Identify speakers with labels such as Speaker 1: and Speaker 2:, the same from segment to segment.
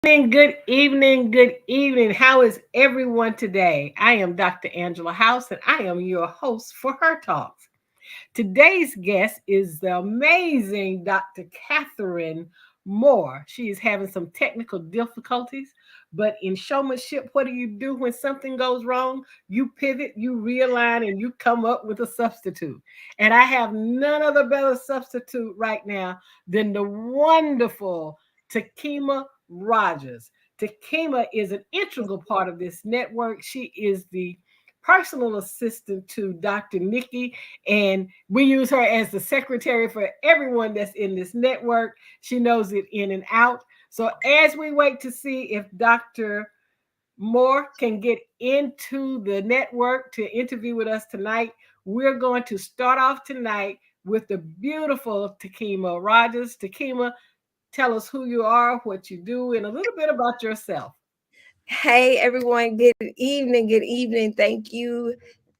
Speaker 1: Good evening, good evening. How is everyone today? I am Dr. Angela House and I am your host for Her Talks. Today's guest is the amazing Dr. Katharine Moore. She is having some technical difficulties, but in showmanship, what do you do when something goes wrong? You pivot, you realign, and you come up with a substitute. And I have none other better substitute right now than the wonderful Takima Rogers. Takima is an integral part of this network. She is the personal assistant to Dr. Nikki, and we use her as the secretary for everyone that's in this network. She knows it in and out. So as we wait to see if Dr. Moore can get into the network to interview with us tonight, we're going to start off tonight with the beautiful Takima Rogers. Takima, tell us who you are, what you do, and a little bit about yourself.
Speaker 2: Hey everyone, good evening. Good evening. Thank you,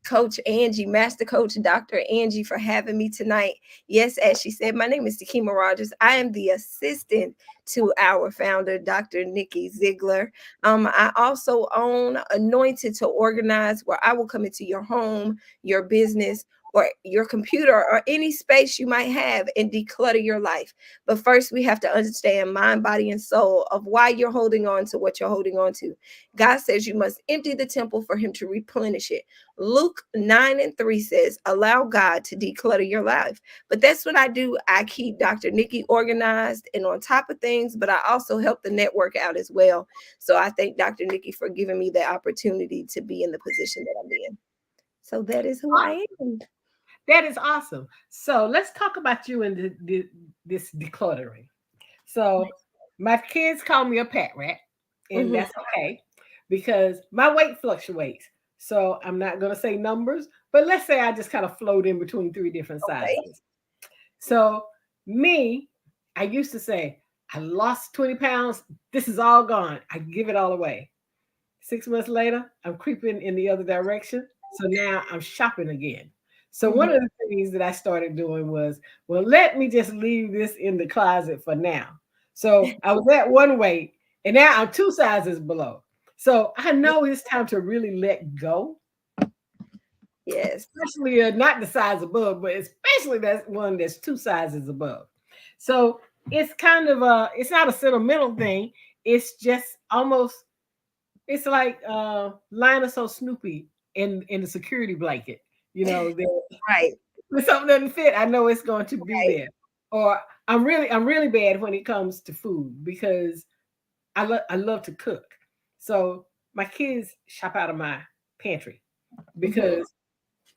Speaker 2: Coach Angie, Master Coach Dr. Angie, for having me tonight. Yes, as she said, my name is Takima Rogers. I am the assistant to our founder, Dr. Nikki Ziegler. I also own Anointed to Organize, where I will come into your home, your business, or your computer, or any space you might have and declutter your life. But first, we have to understand mind, body, and soul of why you're holding on to what you're holding on to. God says you must empty the temple for him to replenish it. Luke 9:3 says, allow God to declutter your life. But that's what I do. I keep Dr. Nikki organized and on top of things, but I also help the network out as well. So I thank Dr. Nikki for giving me the opportunity to be in the position that I'm in. So that is who I am.
Speaker 1: That is awesome. So let's talk about you and this decluttering. So my kids call me a pet rat, and
Speaker 2: Mhm.
Speaker 1: that's okay because my weight fluctuates. So I'm not going to say numbers, but let's say I just kind of float in between three different
Speaker 2: Okay.
Speaker 1: sizes. So me, I used to say, I lost 20 pounds. This is all gone. I give it all away. 6 months later, I'm creeping in the other direction. So now I'm shopping again. So one
Speaker 2: Mhm.
Speaker 1: of the things that I started doing was, well, let me just leave this in the closet for now. So I was at one weight and now I'm two sizes below. So I know it's time to really let go,
Speaker 2: Yes.
Speaker 1: especially not the size above, but especially that one that's two sizes above. So it's kind of it's not a sentimental thing. It's just almost it's like Linus or Snoopy in the security blanket. You know,
Speaker 2: Right.
Speaker 1: when something doesn't fit, I know it's going to be
Speaker 2: Right.
Speaker 1: there. Or I'm really bad when it comes to food because I love to cook. So my kids shop out of my pantry
Speaker 2: Mhm.
Speaker 1: because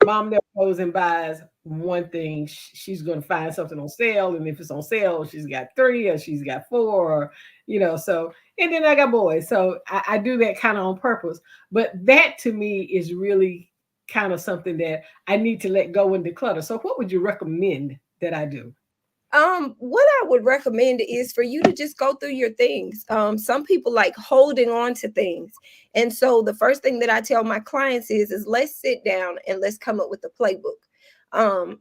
Speaker 1: mom never goes and buys one thing. She's going to find something on sale, and if it's on sale, she's got three or she's got four, or So, and then I got boys, so I do that kind of on purpose. But that to me is really kind of something that I need to let go and declutter. So, what would you recommend that I do?
Speaker 2: What I would recommend is for you to just go through your things. Some people like holding on to things. And so the first thing that I tell my clients is let's sit down and let's come up with a playbook.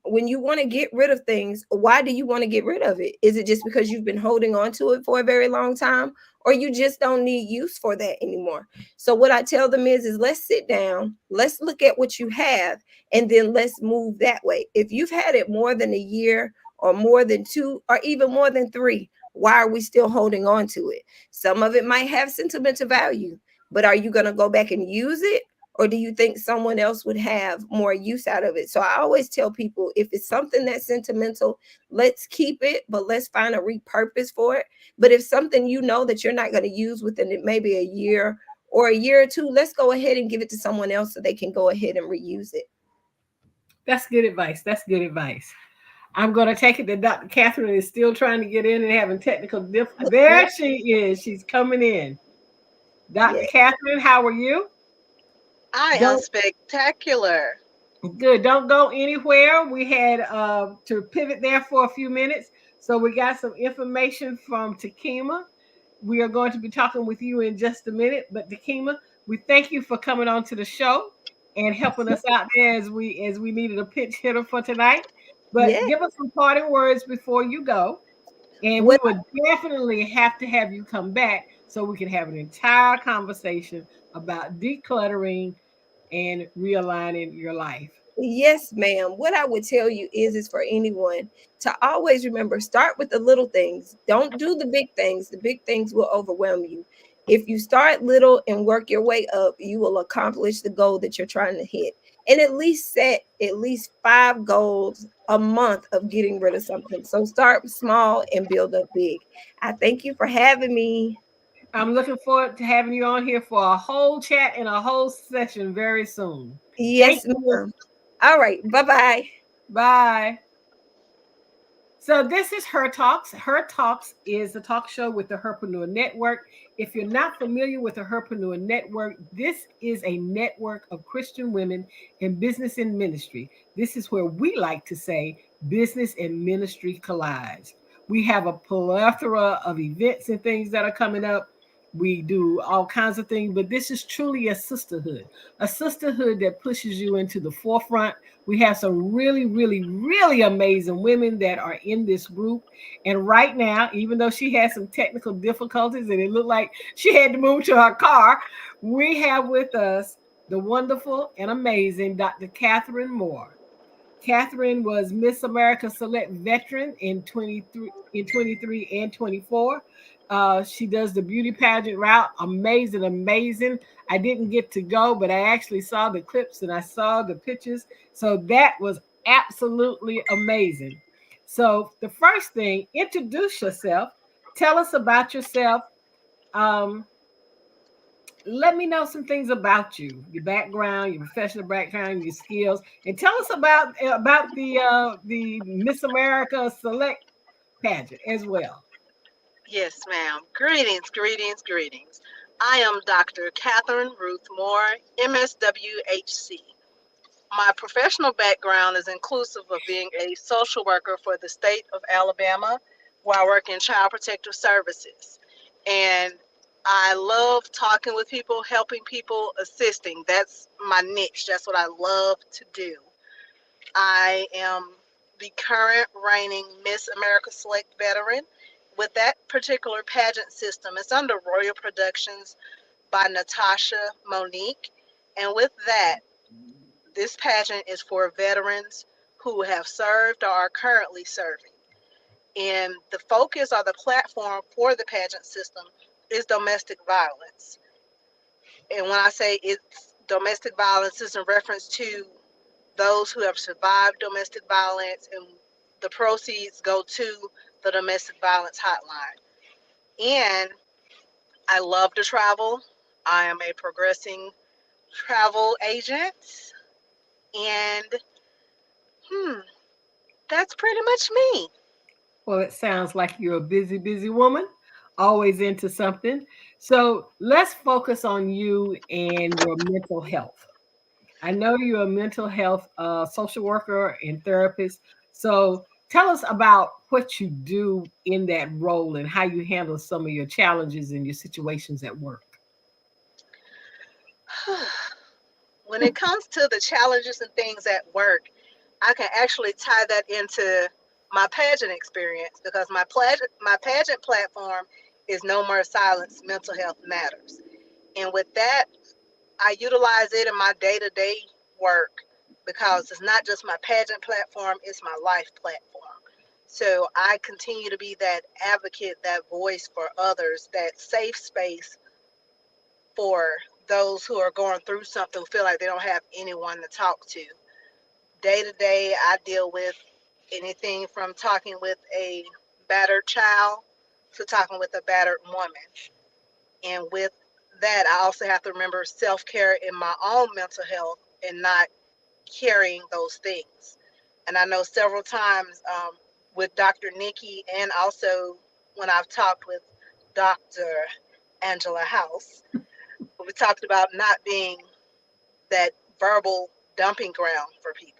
Speaker 2: When you want to get rid of things, why do you want to get rid of it? Is it just because you've been holding on to it for a very long time, or you just don't need use for that anymore? So what I tell them is let's sit down, let's look at what you have, and then let's move that way. If you've had it more than a year or more than two or even more than three, why are we still holding on to it? Some of it might have sentimental value, but are you going to go back and use it? Or do you think someone else would have more use out of it? So I always tell people if it's something that's sentimental, let's keep it, but let's find a repurpose for it. But if something you know that you're not going to use within maybe a year or a year or two, let's go ahead and give it to someone else so they can go ahead and reuse it.
Speaker 1: That's good advice. That's good advice. I'm going to take it that Dr. Catherine is still trying to get in and having technical There she is. She's coming in. Dr.
Speaker 2: Yeah.
Speaker 1: Catherine, how are you?
Speaker 3: I am
Speaker 1: Don't
Speaker 3: spectacular.
Speaker 1: Good. Don't go anywhere. We had to pivot there for a few minutes. So we got some information from Takima. We are going to be talking with you in just a minute. But Takima, we thank you for coming on to the show and helping us out there as we needed a pinch hitter for tonight. But
Speaker 2: Yeah.
Speaker 1: give us some parting words before you go. And we
Speaker 2: Well,
Speaker 1: would definitely have to have you come back so we can have an entire conversation about decluttering and realigning your life.
Speaker 2: Yes, ma'am. What I would tell you is for anyone to always remember, start with the little things. Don't do the big things. The big things will overwhelm you. If you start little and work your way up, you will accomplish the goal that you're trying to hit. And at least set at least 5 goals a month of getting rid of something. So start small and build up big. I thank you for having me.
Speaker 1: I'm looking forward to having you on here for a whole chat and a whole session very soon. Thank
Speaker 2: Yes,
Speaker 1: you.
Speaker 2: ma'am. All right. Bye-bye.
Speaker 1: Bye. So this is Her Talks. Her Talks is a talk show with the Herpreneur Network. If you're not familiar with the Herpreneur Network, this is a network of Christian women in business and ministry. This is where we like to say business and ministry collides. We have a plethora of events and things that are coming up. We do all kinds of things, but this is truly a sisterhood that pushes you into the forefront. We have some really, really, really amazing women that are in this group. And right now, even though she has some technical difficulties and it looked like she had to move to her car, we have with us the wonderful and amazing Dr. Katharine Moore. Katharine was Miss America Select Veteran in 23 and 24. She does the beauty pageant route. Amazing, amazing. I didn't get to go, but I actually saw the clips and I saw the pictures. So that was absolutely amazing. So the first thing, introduce yourself. Tell us about yourself. Um, Let me know some things about you, your background, your professional background, your skills, and tell us about the Miss America Select pageant as well.
Speaker 3: Yes, ma'am. Greetings, greetings, greetings. I am Dr. Catherine Ruth Moore, MSWHC. My professional background is inclusive of being a social worker for the state of Alabama, where I work in child protective services. And I love talking with people, helping people, assisting. That's my niche. That's what I love to do. I am the current reigning Miss America Select veteran. With that particular pageant system, it's under Royal Productions by Natasha Monique. And with that, this pageant is for veterans who have served or are currently serving. And the focus or the platform for the pageant system is domestic violence. And when I say it's domestic violence, it's in reference to those who have survived domestic violence, and the proceeds go to the domestic violence hotline. And I love to travel. I am a progressing travel agent, and hmm, that's pretty much me.
Speaker 1: Well, it sounds like you're a busy, busy woman, always into something. So let's focus on you and your mental health. I know you're a mental health social worker and therapist. So tell us about what you do in that role and how you handle some of your challenges and your situations at work.
Speaker 3: When it comes to the challenges and things at work, I can actually tie that into my pageant experience because my pageant platform is No More Silence Mental Health Matters. And with that, I utilize it in my day-to-day work because it's not just my pageant platform, it's my life platform. So I continue to be that advocate, that voice for others, that safe space for those who are going through something, who feel like they don't have anyone to talk to. Day to day, I deal with anything from talking with a battered child to talking with a battered woman. And with that, I also have to remember self care in my own mental health and not carrying those things. And I know several times with Dr. Nikki, and also when I've talked with Dr. Angela House, we talked about not being that verbal dumping ground for people.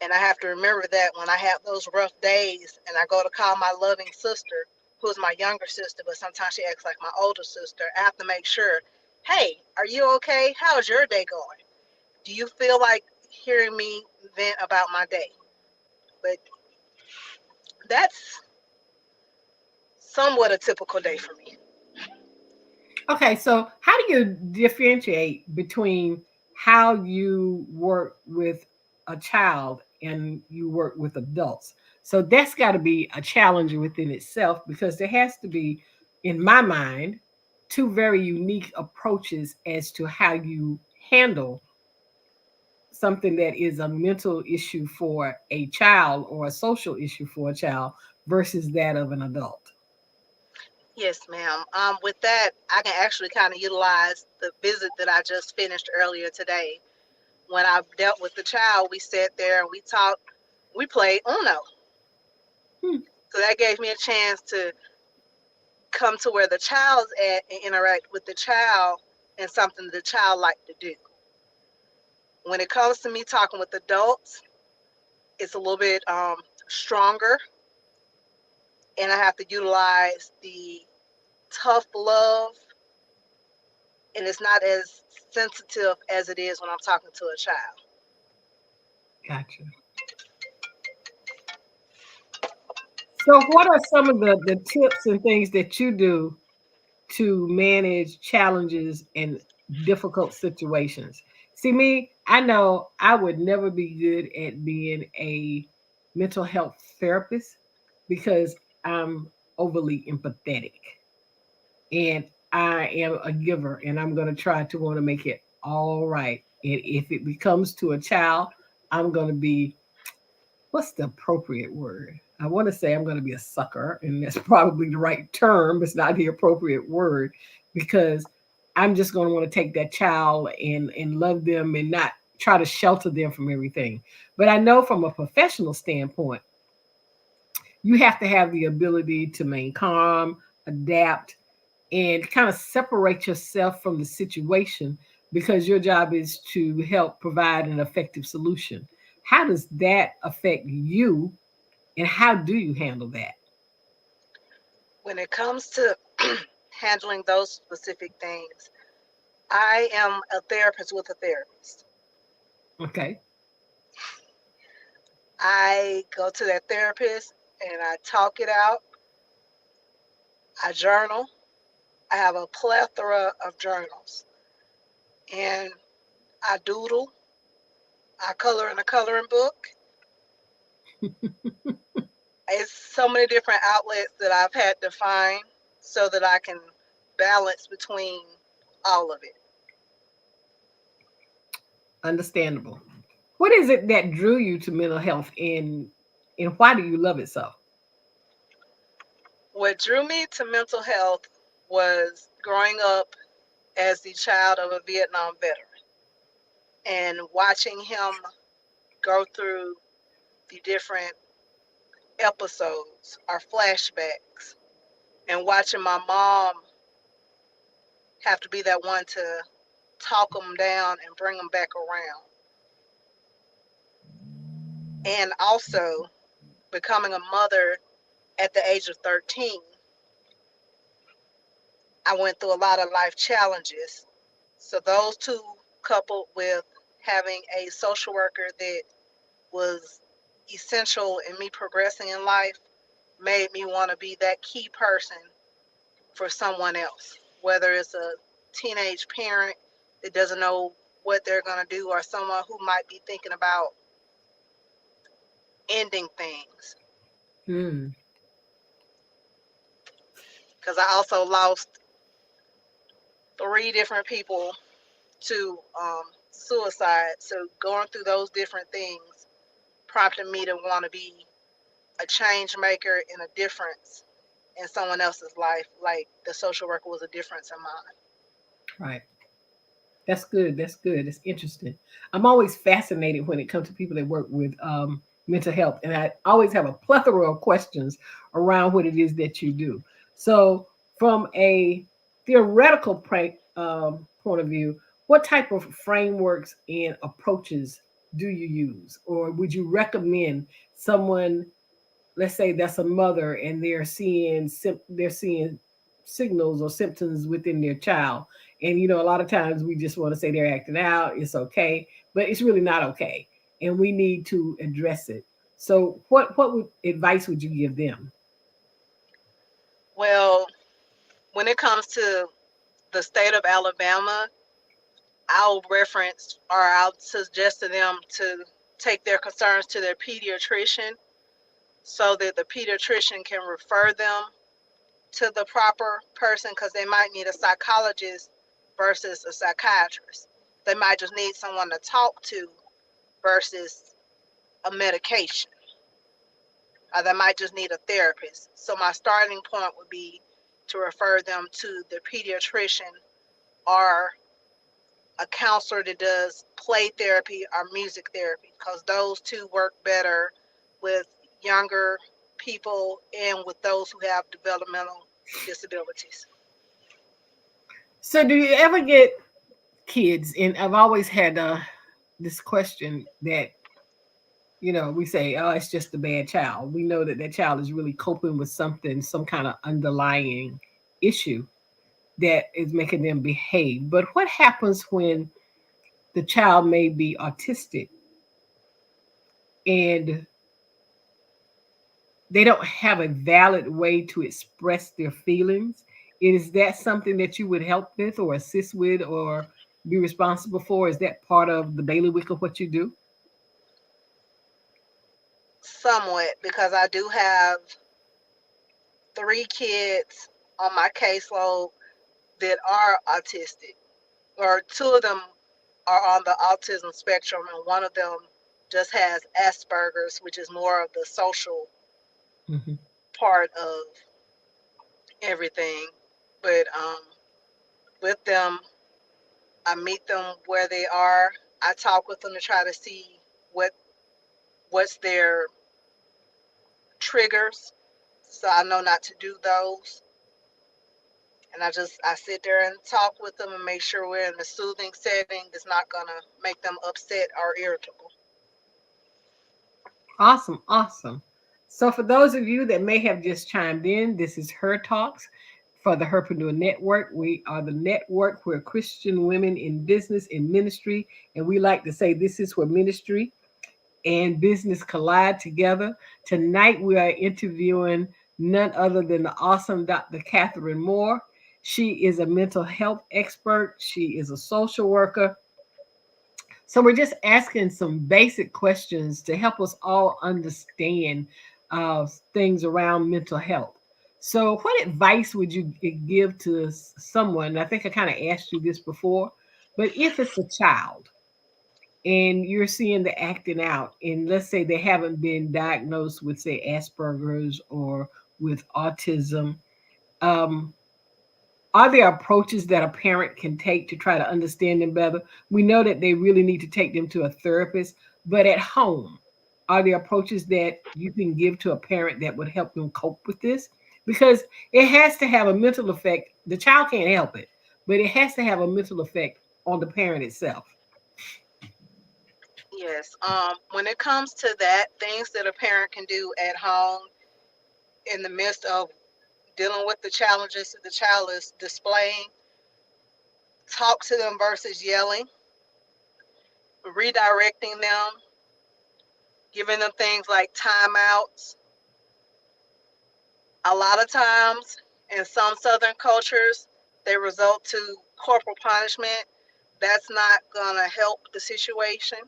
Speaker 3: And I have to remember that when I have those rough days and I go to call my loving sister, who is my younger sister, but sometimes she acts like my older sister, I have to make sure, hey, are you okay? How's your day going? Do you feel like hearing me vent about my day? But that's somewhat a typical day for me.
Speaker 1: Okay, so how do you differentiate between how you work with a child and you work with adults? So that's got to be a challenge within itself because there has to be, in my mind, two very unique approaches as to how you handle something that is a mental issue for a child or a social issue for a child versus that of an adult.
Speaker 3: Yes, ma'am. With that, I can actually kind of utilize the visit that I just finished earlier today. When I dealt with the child, we sat there and we talked. We played Uno,
Speaker 1: Hmm,
Speaker 3: so that gave me a chance to come to where the child's at and interact with the child and something the child like to do. When it comes to me talking with adults, it's a little bit stronger, and I have to utilize the tough love, and it's not as sensitive as it is when I'm talking to a child.
Speaker 1: gotcha. So, what are some of the tips and things that you do to manage challenges and difficult situations? See, me, I know I would never be good at being a mental health therapist because I'm overly empathetic and I am a giver and I'm going to try to want to make it all right. And if it becomes to a child, I'm going to be, what's the appropriate word? I want to say I'm going to be a sucker, and that's probably the right term. It's not the appropriate word because I'm just going to want to take that child and love them and not try to shelter them from everything. But I know from a professional standpoint, you have to have the ability to remain calm, adapt, and kind of separate yourself from the situation because your job is to help provide an effective solution. How does that affect you and how do you handle that?
Speaker 3: When it comes to handling those specific things, I am a therapist with a therapist.
Speaker 1: Okay.
Speaker 3: I go to that therapist and I talk it out. I journal. I have a plethora of journals. And I doodle. I color in a coloring book. It's so many different outlets that I've had to find so that I can balance between all of it.
Speaker 1: Understandable. What is it that drew you to mental health and why do you love it so?
Speaker 3: What drew me to mental health was growing up as the child of a Vietnam veteran and watching him go through the different episodes or flashbacks and watching my mom have to be that one to talk them down and bring them back around. And also becoming a mother at the age of 13, I went through a lot of life challenges. So those two coupled with having a social worker that was essential in me progressing in life made me want to be that key person for someone else, whether it's a teenage parent that doesn't know what they're going to do or someone who might be thinking about ending things.
Speaker 1: Hmm.
Speaker 3: Because I also lost three different people to suicide. So going through those different things prompted me to want to be a change maker and a difference in someone else's life, like the social worker was a difference in mine.
Speaker 1: Right. That's good. That's good. It's interesting. I'm always fascinated when it comes to people that work with mental health, and I always have a plethora of questions around what it is that you do. So, from a theoretical point of view, what type of frameworks and approaches do you use, or would you recommend someone, let's say that's a mother and they're seeing signals or symptoms within their child, and a lot of times we just want to say they're acting out, it's okay, but it's really not okay and we need to address it. So what advice would you give them?
Speaker 3: Well, when it comes to the state of Alabama, I'll reference or I'll suggest to them to take their concerns to their pediatrician so that the pediatrician can refer them to the proper person because they might need a psychologist versus a psychiatrist. They might just need someone to talk to versus a medication, or they might just need a therapist. So my starting point would be to refer them to the pediatrician or a counselor that does play therapy or music therapy because those two work better with younger people and with those who have developmental disabilities.
Speaker 1: So, do you ever get kids? And I've always had this question that, we say, oh, it's just a bad child. We know that that child is really coping with something, some kind of underlying issue that is making them behave. But what happens when the child may be autistic and they don't have a valid way to express their feelings? Is that something that you would help with or assist with or be responsible for? Is that part of the bailiwick of what you do?
Speaker 3: Somewhat, because I do have 3 kids on my caseload that are autistic, or 2 of them are on the autism spectrum, and one of them just has Asperger's, which is more of the social
Speaker 1: Mhm.
Speaker 3: part of everything. But with them, I meet them where they are. I talk with them to try to see what what's their triggers, so I know not to do those. And I sit there and talk with them and make sure we're in a soothing setting that's not gonna make them upset or irritable.
Speaker 1: Awesome, awesome. So, for those of you that may have just chimed in, this is Her Talks for the Herpreneur Network. We are the network where Christian women in business and ministry, and we like to say this is where ministry and business collide together. Tonight, we are interviewing none other than the awesome Dr. Katharine Moore. She is a mental health expert, she is a social worker. So, we're just asking some basic questions to help us all understand things around mental health. So, what advice would you give to someone? I think I kind of asked you this before, but if it's a child and you're seeing the acting out, and let's say they haven't been diagnosed with, say, Asperger's or with autism, um, are there approaches that a parent can take to try to understand them better? We know that they really need to take them to a therapist, but at home, are there approaches that you can give to a parent that would help them cope with this? Because it has to have a mental effect. The child can't help it, but it has to have a mental effect on the parent itself.
Speaker 3: Yes. When it comes to that, things that a parent can do at home in the midst of dealing with the challenges that the child is displaying, talk to them versus yelling, redirecting them, giving them things like timeouts. A lot of times in some Southern cultures, they result to corporal punishment. That's not going to help the situation.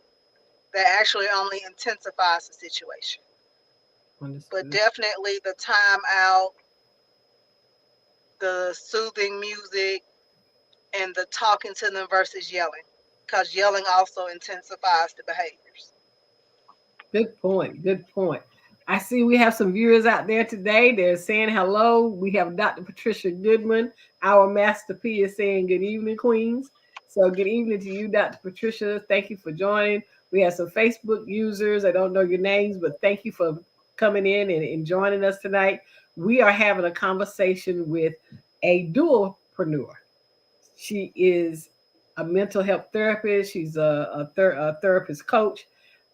Speaker 3: That actually only intensifies the situation. But
Speaker 1: Understood.
Speaker 3: definitely the timeout, the soothing music, and the talking to them versus yelling, because yelling also intensifies the behaviors.
Speaker 1: Good point. Good point. I see we have some viewers out there today. They're saying hello. We have Dr. Patricia Goodman. Our Master P is saying good evening, Queens. So good evening to you, Dr. Patricia. Thank you for joining. We have some Facebook users. I don't know your names, but thank you for coming in and joining us tonight. We are having a conversation with a dualpreneur. She is a mental health therapist. She's a therapist coach.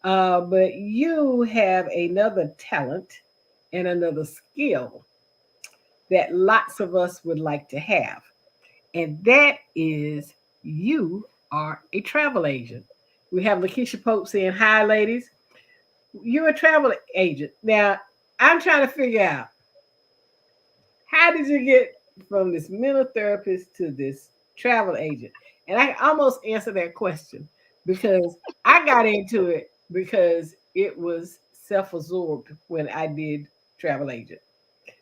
Speaker 1: But you have another talent and another skill that lots of us would like to have. And that is you are a travel agent. We have Lakeisha Pope saying, hi, ladies. You're a travel agent. Now, I'm trying to figure out how did you get from this mental therapist to this travel agent? And I almost answer that question because I got into it because it was self-absorbed when I did travel agent.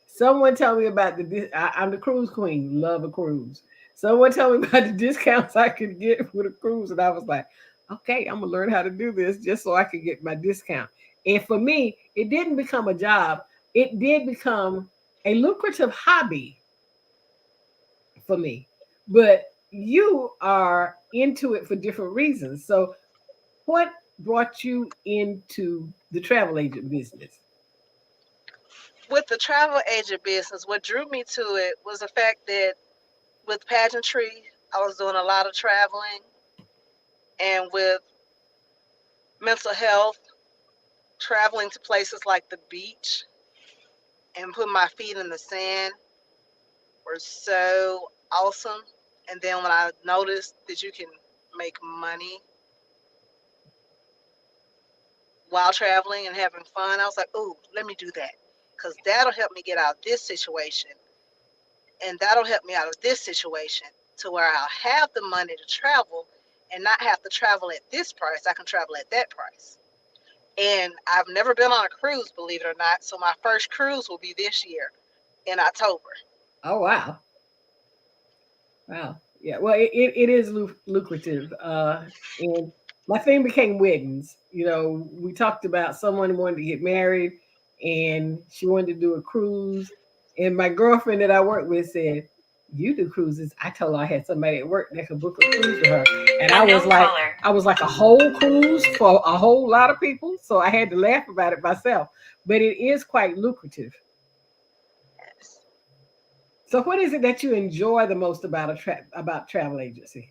Speaker 1: Someone told me about I'm the cruise queen, love a cruise. Someone told me about the discounts I could get with a cruise, and I was like, okay, I'm gonna learn how to do this just so I could get my discount. And for me, it didn't become a job; it did become a lucrative hobby for me. But you are into it for different reasons. So, what brought you into the travel agent business?
Speaker 3: With the travel agent business, what drew me to it was the fact that with pageantry, I was doing a lot of traveling, and with mental health, traveling to places like the beach and putting my feet in the sand were so awesome. And then when I noticed that you can make money while traveling and having fun, I was like, "Ooh, let me do that," because that'll help me get out of this situation, and that'll help me out of this situation to where I'll have the money to travel and not have to travel at this price. I can travel at that price. And I've never been on a cruise, believe it or not. So my first cruise will be this year in October.
Speaker 1: Oh wow. Wow. Yeah. Well, it is lucrative. And my thing became weddings. You know, we talked about someone wanted to get married and she wanted to do a cruise. And my girlfriend that I worked with said, "You do cruises." I told her I had somebody at work that could book a cruise for her. And I was like a whole cruise for a whole lot of people. So I had to laugh about it myself. But it is quite lucrative.
Speaker 3: Yes.
Speaker 1: So what is it that you enjoy the most about about travel agency?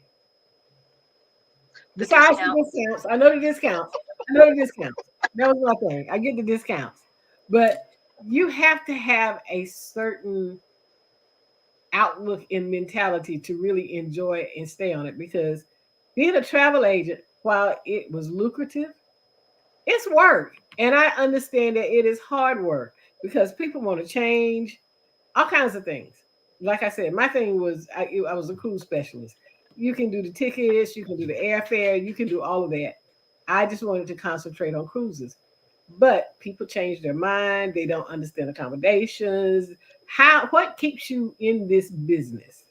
Speaker 3: The
Speaker 1: Besides the
Speaker 3: discounts.
Speaker 1: discounts, I know the discounts. I know the discounts. That was my thing. I get the discounts, but you have to have a certain outlook and mentality to really enjoy it and stay on it because being a travel agent, while it was lucrative, it's work. And I understand that it is hard work because people want to change all kinds of things. Like I said, my thing was I was a cruise specialist. You can do the tickets, you can do the airfare, you can do all of that. I just wanted to concentrate on cruises. But people change their mind, they don't understand accommodations. What keeps you in this business?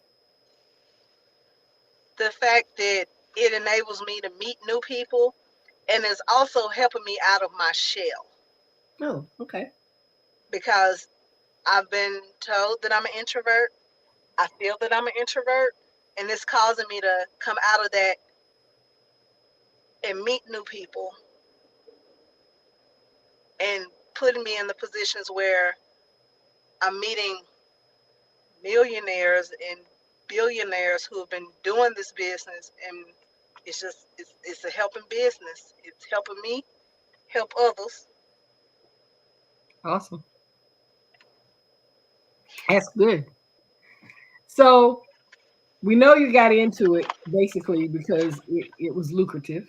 Speaker 3: The fact that it enables me to meet new people and is also helping me out of my shell
Speaker 1: Oh, okay.
Speaker 3: because I've been told that I'm an introvert. I feel that I'm an introvert, and it's causing me to come out of that and meet new people and putting me in the positions where I'm meeting millionaires and billionaires who have been doing this business, and it's a helping business. It's helping me help others.
Speaker 1: Awesome. That's good. So we know you got into it basically because it was lucrative.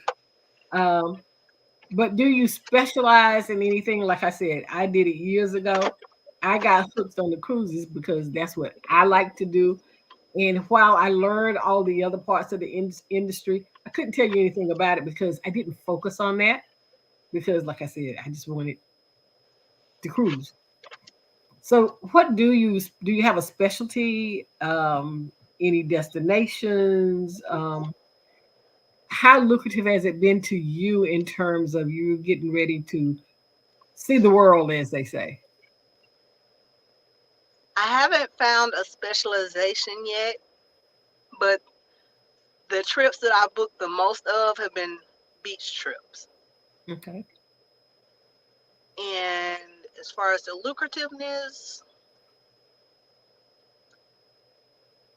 Speaker 1: Um, But do you specialize in anything? Like I said, I did it years ago. I got hooked on the cruises because that's what I like to do. And while I learned all the other parts of the industry, I couldn't tell you anything about it because I didn't focus on that. Because, like I said, I just wanted to cruise. So, what do you have a specialty? Any destinations? How lucrative has it been to you in terms of you getting ready to see the world, as they say?
Speaker 3: I haven't found a specialization yet, but the trips that I booked the most of have been beach trips.
Speaker 1: Okay.
Speaker 3: And as far as the lucrativeness,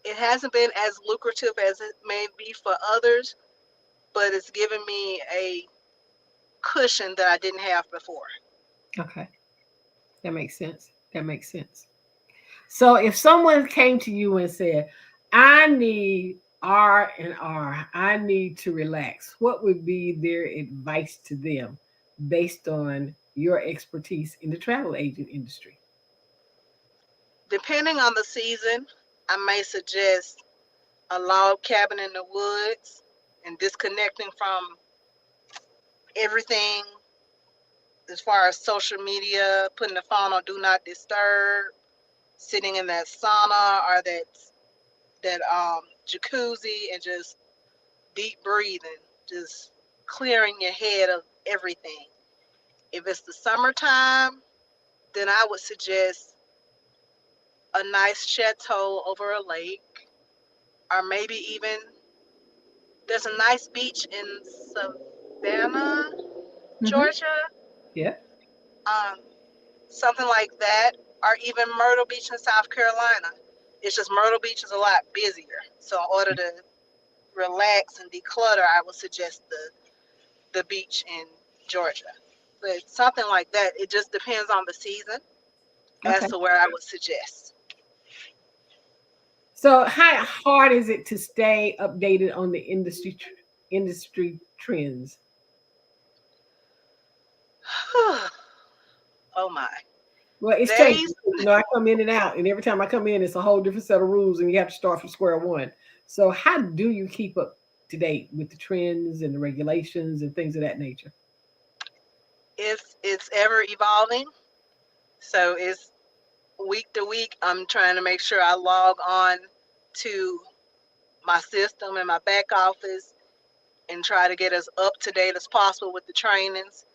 Speaker 3: it hasn't been as lucrative as it may be for others, but it's given me a cushion that I didn't have before.
Speaker 1: Okay. That makes sense. That makes sense. So if someone came to you and said, I need R and R, I need to relax, what would be their advice to them based on your expertise in the travel agent industry?
Speaker 3: Depending on the season, I may suggest a log cabin in the woods and disconnecting from everything as far as social media, putting the phone on do not disturb, sitting in that sauna or that jacuzzi and just deep breathing, just clearing your head of everything. If it's the summertime, then I would suggest a nice chateau over a lake, or maybe even there's a nice beach in Savannah,
Speaker 1: Mm-hmm.
Speaker 3: Georgia,
Speaker 1: Yeah.
Speaker 3: um, something like that, or even Myrtle Beach in South Carolina. It's just Myrtle Beach is a lot busier. So in order to relax and declutter, I would suggest the beach in Georgia. But something like that, it just depends on the season as
Speaker 1: Okay.
Speaker 3: to where I would suggest.
Speaker 1: So, how hard is it to stay updated on the industry trends?
Speaker 3: Oh my.
Speaker 1: Well, it's changing.
Speaker 3: Days,
Speaker 1: I come in and out, and every time I come in, it's a whole different set of rules, and you have to start from square one. So, how do you keep up to date with the trends and the regulations and things of that nature?
Speaker 3: it's ever evolving. So it's week to week. I'm trying to make sure I log on to my system and my back office and try to get as up to date as possible with the trainings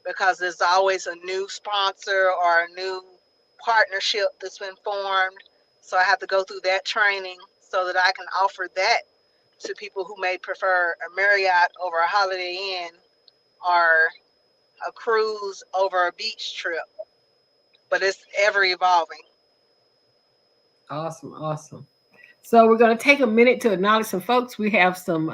Speaker 3: because there's always a new sponsor or a new partnership that's been formed. So I have to go through that training so that I can offer that to people who may prefer a Marriott over a Holiday Inn or a cruise over a beach trip. But it's ever evolving.
Speaker 1: Awesome, awesome. So, we're going to take a minute to acknowledge some folks. We have some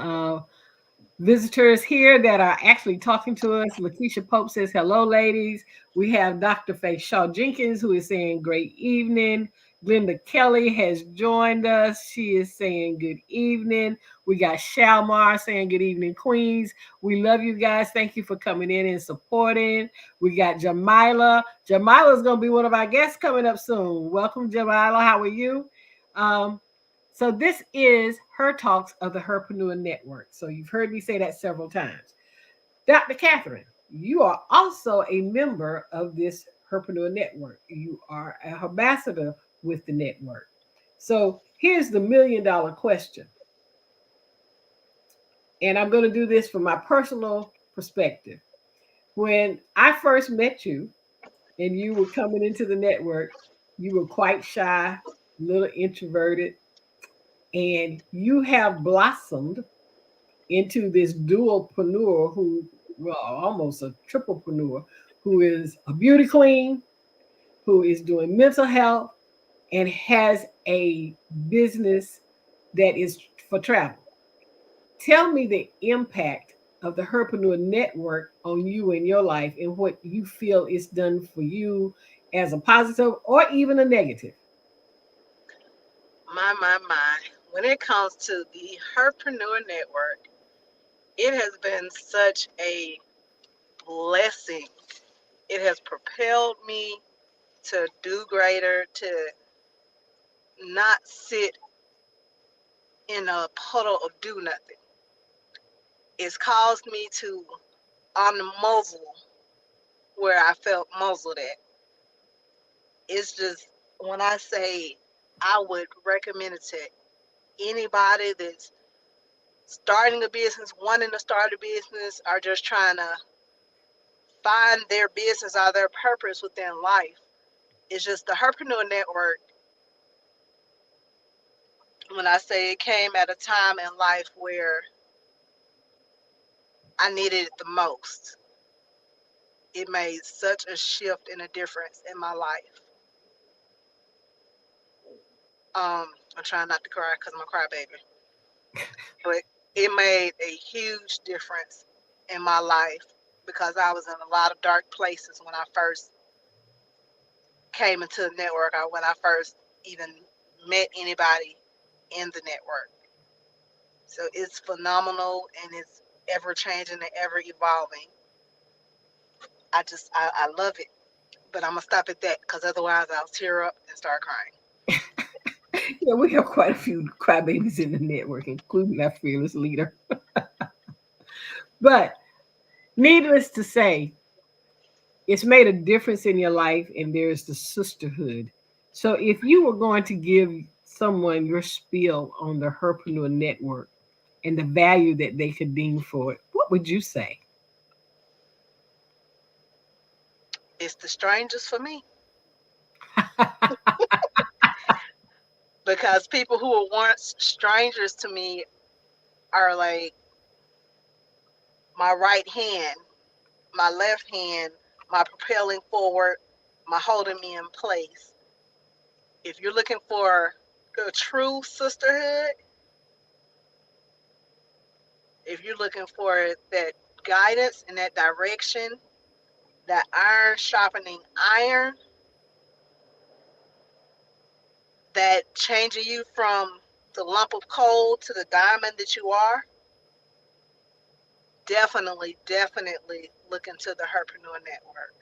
Speaker 1: visitors here that are actually talking to us. Letitia Pope says, hello, ladies. We have Dr. Faye Shaw Jenkins, who is saying, great evening. Glenda Kelly has joined us. She is saying, good evening. We got Shalmar saying, good evening, Queens. We love you guys. Thank you for coming in and supporting. We got Jamila. Jamila is going to be one of our guests coming up soon. Welcome, Jamila. How are you? Um, so this is Her Talks of the Herpreneur Network. So you've heard me say that several times. Dr. Katharine, you are also a member of this Herpreneur Network. You are an ambassador with the network. So here's the $1,000,000 question. And I'm going to do this from my personal perspective. When I first met you and you were coming into the network, you were quite shy, a little introverted, and you have blossomed into this dualpreneur who, well, almost a triplepreneur, who is a beauty queen, who is doing mental health, and has a business that is for travel. Tell me the impact of the Herpreneur Network on you and your life and what you feel it's done for you as a positive or even a negative.
Speaker 3: My. When it comes to the Herpreneur Network, it has been such a blessing. It has propelled me to do greater, to not sit in a puddle of do nothing. It's caused me to unmuzzle where I felt muzzled at. It's just when I say I would recommend it to anybody that's starting a business, wanting to start a business, or just trying to find their business or their purpose within life. It's just the Herpreneur Network. When I say it came at a time in life where I needed it the most, it made such a shift and a difference in my life. I'm trying not to cry because I'm a crybaby, but it made a huge difference in my life because I was in a lot of dark places when I first came into the network or when I first even met anybody in the network. So it's phenomenal and it's ever changing and ever evolving. I love it. But I'm gonna stop at that because otherwise I'll tear up and start crying.
Speaker 1: Yeah, we have quite a few crybabies in the network, including our fearless leader. But needless to say, it's made a difference in your life, and there's the sisterhood. So, if you were going to give someone your spiel on the Herpreneur Network and the value that they could deem for it, what would you say?
Speaker 3: It's the strangers for me because people who were once strangers to me are like my right hand, my left hand, my propelling forward, my holding me in place. If you're looking for a true sisterhood, if you're looking for that guidance and that direction, that iron sharpening iron, that changing you from the lump of coal to the diamond that you are, definitely look into the Herpreneur Network.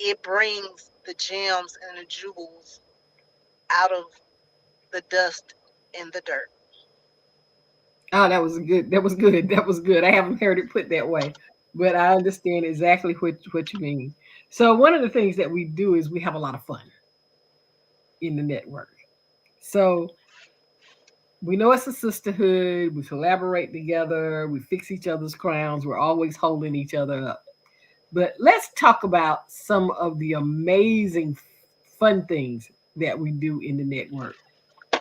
Speaker 3: It brings the gems and the jewels out of the dust and the dirt.
Speaker 1: Oh, that was good. That was good. That was good. I haven't heard it put that way, but I understand exactly what you mean. So one of the things that we do is we have a lot of fun in the network. So we know it's a sisterhood. We collaborate together. We fix each other's crowns. We're always holding each other up. But let's talk about some of the amazing fun things that we do in the network.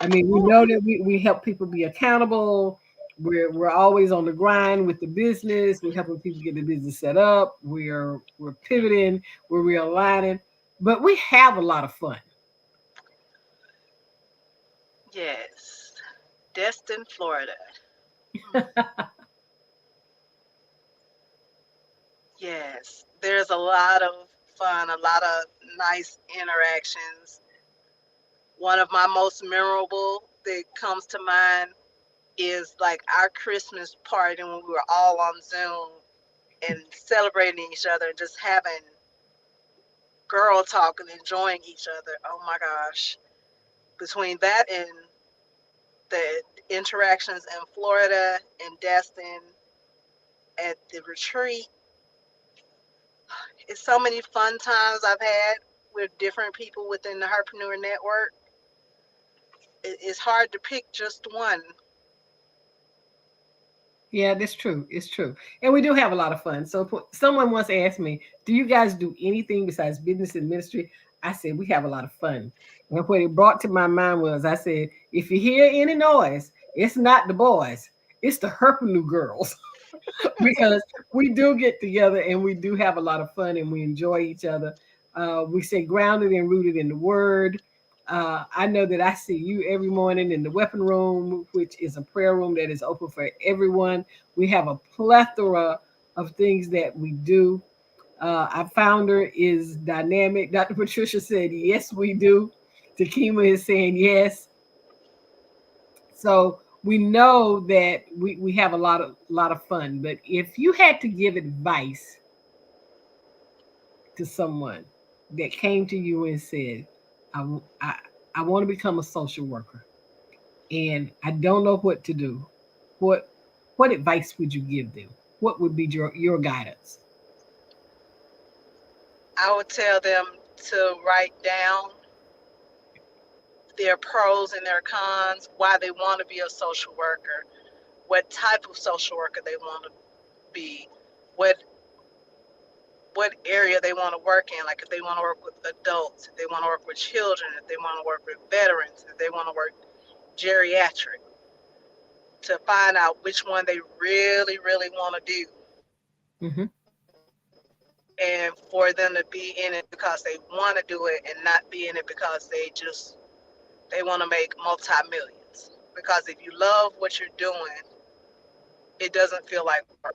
Speaker 1: I mean, we
Speaker 3: Woo.
Speaker 1: know that we help people be accountable. We're always on the grind with the business. We're helping people get the business set up. We're pivoting. We're realigning. But we have a lot of fun.
Speaker 3: Yes. Destin, Florida. Hmm. Yes. There's a lot of fun, a lot of nice interactions. One of my most memorable that comes to mind is like our Christmas party when we were all on Zoom and celebrating each other and just having girl talk and enjoying each other. Oh my gosh. Between that and the interactions in Florida and Destin at the retreat, it's so many fun times I've had with different people within the Herpreneur Network. It's hard to pick just one.
Speaker 1: Yeah, that's true. It's true. And we do have a lot of fun. So someone once asked me, "Do you guys do anything besides business and ministry?" I said, "We have a lot of fun." And what it brought to my mind was I said, "If you hear any noise, it's not the boys, it's the Herpreneur girls." Because we do get together and we do have a lot of fun and we enjoy each other. We stay grounded and rooted in the word. I know that I see you every morning in the weapon room, which is a prayer room that is open for everyone. We have a plethora of things that we do. Our founder is dynamic. Dr. Patricia said, "Yes, we do." Takima is saying yes. So we know that we have a lot of fun. But if you had to give advice to someone that came to you and said, I, I, I want to become a social worker and I don't know what to do, what what advice would you give them? What would be your guidance?
Speaker 3: I would tell them to write down their pros and their cons, why they want to be a social worker, what type of social worker they want to be, what what area they want to work in. Like if they want to work with adults, if they want to work with children, if they want to work with veterans, if they want to work geriatric, to find out which one they really want to do,
Speaker 1: Hmm.
Speaker 3: and for them to be in it because they want to do it and not be in it because they want to make multi-millions. Because if you love what you're doing, it doesn't feel like work.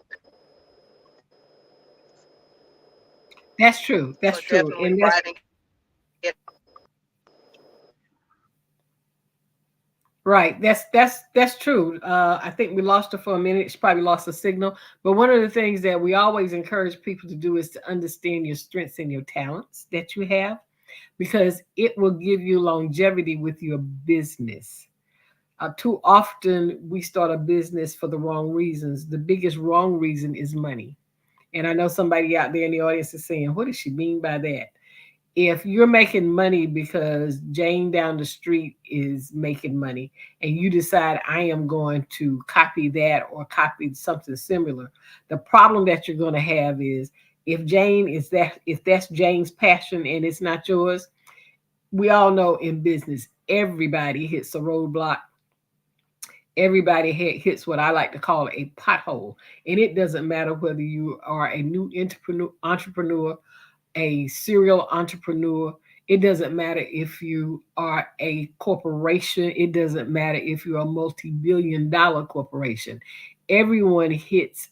Speaker 1: That's true.
Speaker 3: So
Speaker 1: That's true.
Speaker 3: definitely
Speaker 1: And that's
Speaker 3: writing it.
Speaker 1: Right. That's true. I think we lost her for a minute. She probably lost the signal. But one of the things that we always encourage people to do is to understand your strengths and your talents that you have, because it will give you longevity with your business. Too often we start a business for the wrong reasons. The biggest wrong reason is money. And I know somebody out there in the audience is saying, what does she mean by that? If you're making money because Jane down the street is making money and you decide I am going to copy that or copy something similar, the problem that you're going to have is, if that's Jane's passion and it's not yours, we all know in business everybody hits a roadblock. Everybody hits what I like to call a pothole. And it doesn't matter whether you are a new entrepreneur, a serial entrepreneur. It doesn't matter if you are a corporation. It doesn't matter if you're a multi-billion-dollar corporation. Everyone hits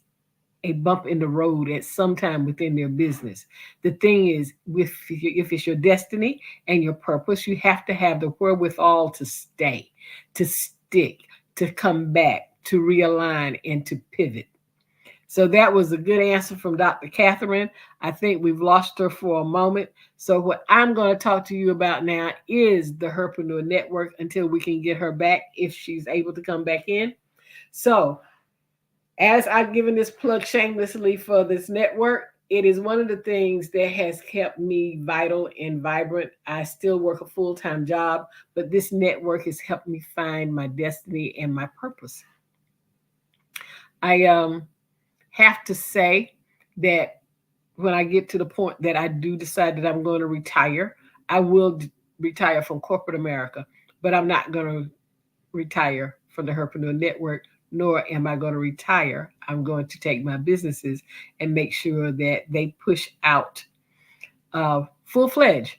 Speaker 1: a bump in the road at some time within their business. The thing is, if it's your destiny and your purpose, you have to have the wherewithal to stay, to stick, to come back, to realign, and to pivot. So that was a good answer from Dr. Catherine. I think we've lost her for a moment. So what I'm going to talk to you about now is the Herpreneur Network until we can get her back if she's able to come back in. So as I've given this plug shamelessly for this network, it is one of the things that has kept me vital and vibrant. I still work a full-time job, but this network has helped me find my destiny and my purpose. I have to say that when I get to the point that I do decide that I'm going to retire, I will retire from corporate America, but I'm not going to retire from the Herpreneur Network, nor am I going to retire. I'm going to take my businesses and make sure that they push out full fledged,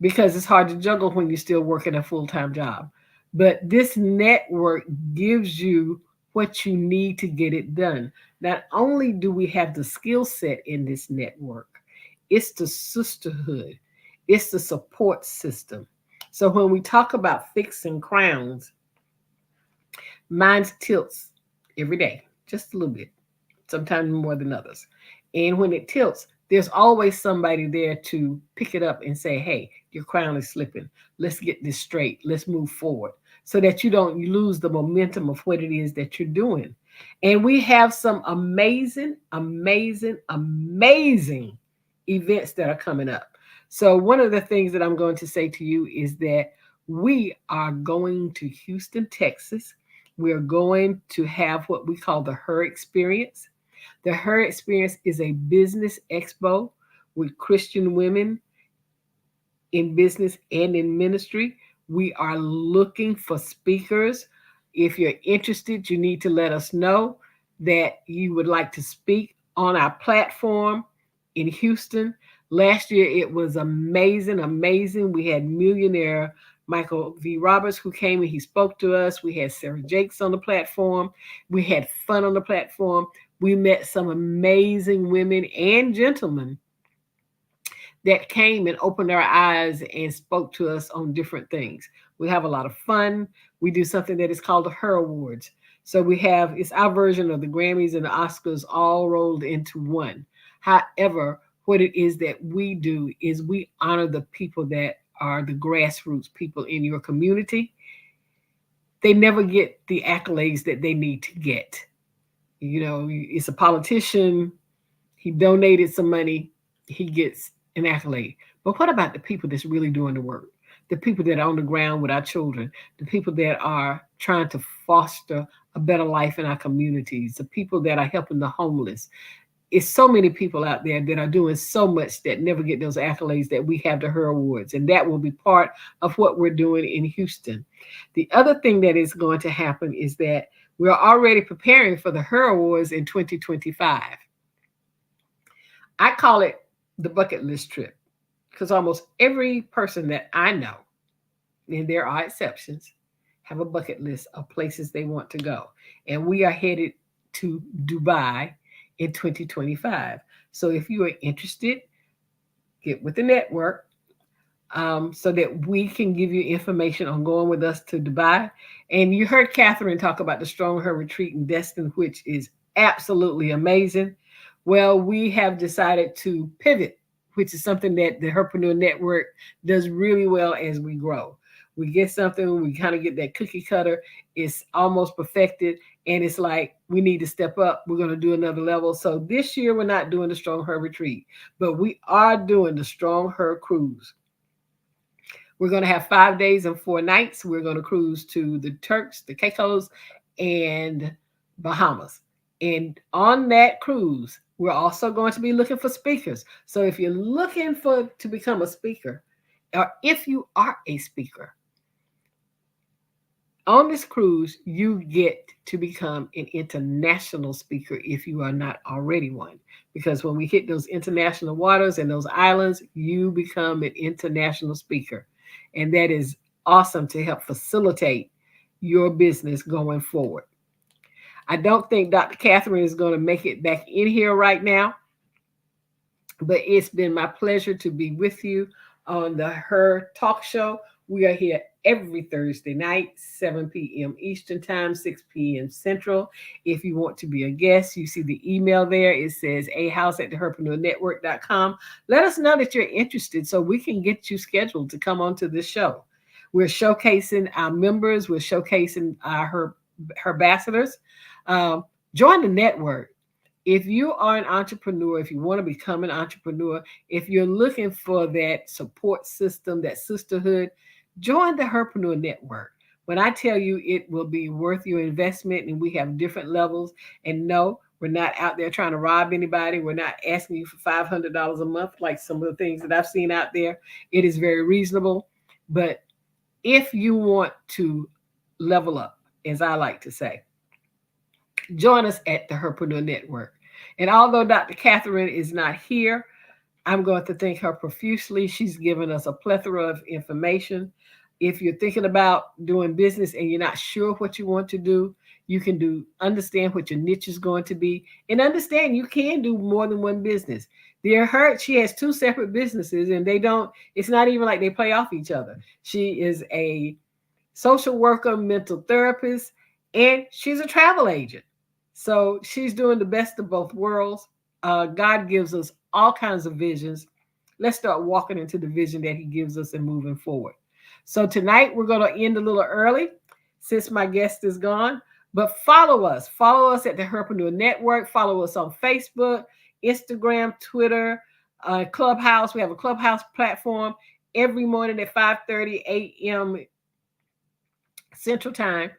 Speaker 1: because it's hard to juggle when you're still working a full time job. But this network gives you what you need to get it done. Not only do we have the skill set in this network, it's the sisterhood, it's the support system. So when we talk about fixing crowns, mine tilts every day, just a little bit, sometimes more than others. And when it tilts, there's always somebody there to pick it up and say, hey, your crown is slipping. Let's get this straight. Let's move forward so that you don't lose the momentum of what it is that you're doing. And we have some amazing, amazing, amazing events that are coming up. So, one of the things that I'm going to say to you is that we are going to Houston, Texas. We're going to have what we call the Her Experience. The Her Experience is a business expo with Christian women in business and in ministry. We are looking for speakers. If you're interested, you need to let us know that you would like to speak on our platform in Houston. Last year, it was amazing, amazing. We had millionaire Michael V. Roberts who came and he spoke to us. We had Sarah Jakes on the platform. We had fun on the platform. We met some amazing women and gentlemen that came and opened our eyes and spoke to us on different things. We have a lot of fun. We do something that is called the Her Awards. So it's our version of the Grammys and the Oscars all rolled into one. However, what it is that we do is we honor the people that are the grassroots people in your community. They never get the accolades that they need to get. You know, it's a politician, he donated some money, he gets an accolade. But what about the people that's really doing the work? The people that are on the ground with our children, the people that are trying to foster a better life in our communities, the people that are helping the homeless. It's so many people out there that are doing so much that never get those accolades that we have the Her Awards. And that will be part of what we're doing in Houston. The other thing that is going to happen is that we're already preparing for the Her Awards in 2025. I call it the bucket list trip because almost every person that I know, and there are exceptions, have a bucket list of places they want to go. And we are headed to Dubai in 2025. So if you are interested, get with the network. so that we can give you information on going with us to Dubai. And you heard Katharine talk about the Strong Her Retreat in Destin, which is absolutely amazing. Well, we have decided to pivot, which is something that the Herpreneur Network does really well as we grow. We get something, we kind of get that cookie cutter, it's almost perfected, and it's like we need to step up. We're going to do another level. So this year, we're not doing the Strong Her Retreat, but we are doing the Strong Her Cruise. We're going to have 5 days and 4 nights. We're going to cruise to the Turks, the Caicos, and Bahamas. And on that cruise, we're also going to be looking for speakers. So if you're looking for to become a speaker, or if you are a speaker, on this cruise, you get to become an international speaker if you are not already one. Because when we hit those international waters and those islands, you become an international speaker. And that is awesome to help facilitate your business going forward. I don't think Dr. Katharine is going to make it back in here right now, but it's been my pleasure to be with you on the Her Talk Show. We are here every Thursday night, 7 p.m. Eastern Time, 6 p.m. Central. If you want to be a guest, you see the email there. It says ahouse@theherpreneurnetwork.com. Let us know that you're interested so we can get you scheduled to come onto this show. We're showcasing our members. We're showcasing our ambassadors. Join the network. If you are an entrepreneur, if you want to become an entrepreneur, if you're looking for that support system, that sisterhood, join the Herpreneur Network. When I tell you it will be worth your investment, and we have different levels, and no, we're not out there trying to rob anybody. We're not asking you for $500 a month like some of the things that I've seen out there. It is very reasonable. But if you want to level up, as I like to say, join us at the Herpreneur Network. And although Dr. Katharine is not here, I'm going to thank her profusely. She's given us a plethora of information. If you're thinking about doing business and you're not sure what you want to do, you can understand what your niche is going to be, and understand you can do more than one business. Dear her, she has two separate businesses, and it's not even like they play off each other. She is a social worker, mental therapist, and she's a travel agent. So she's doing the best of both worlds. God gives us all kinds of visions. Let's start walking into the vision that he gives us and moving forward. So tonight we're going to end a little early since my guest is gone. But follow us. Follow us at the Herpreneur Network. Follow us on Facebook, Instagram, Twitter, Clubhouse. We have a Clubhouse platform every morning at 5:30 a.m. Central Time.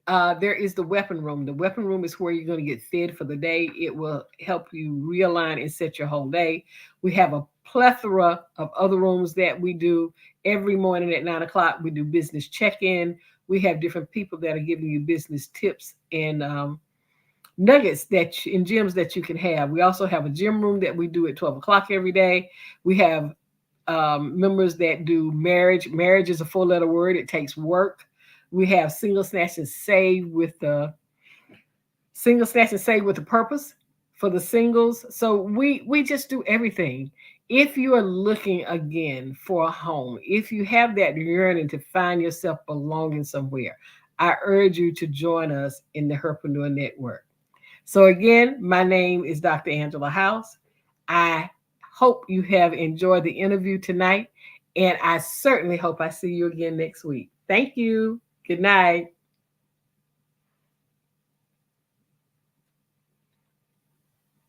Speaker 1: There is the weapon room. The weapon room is where you're going to get fed for the day. It will help you realign and set your whole day. We have a plethora of other rooms that we do every morning at 9 o'clock. We do business check-in. We have different people that are giving you business tips and nuggets and gems that you can have. We also have a gym room that we do at 12 o'clock every day. We have members that do marriage. Marriage is a 4-letter word. It takes work. We have single snatch and save with the purpose for the singles. So we just do everything. If you are looking again for a home, if you have that yearning to find yourself belonging somewhere, I urge you to join us in the Herpreneur Network. So again, my name is Dr. Angela House. I hope you have enjoyed the interview tonight, and I certainly hope I see you again next week. Thank you. Good night.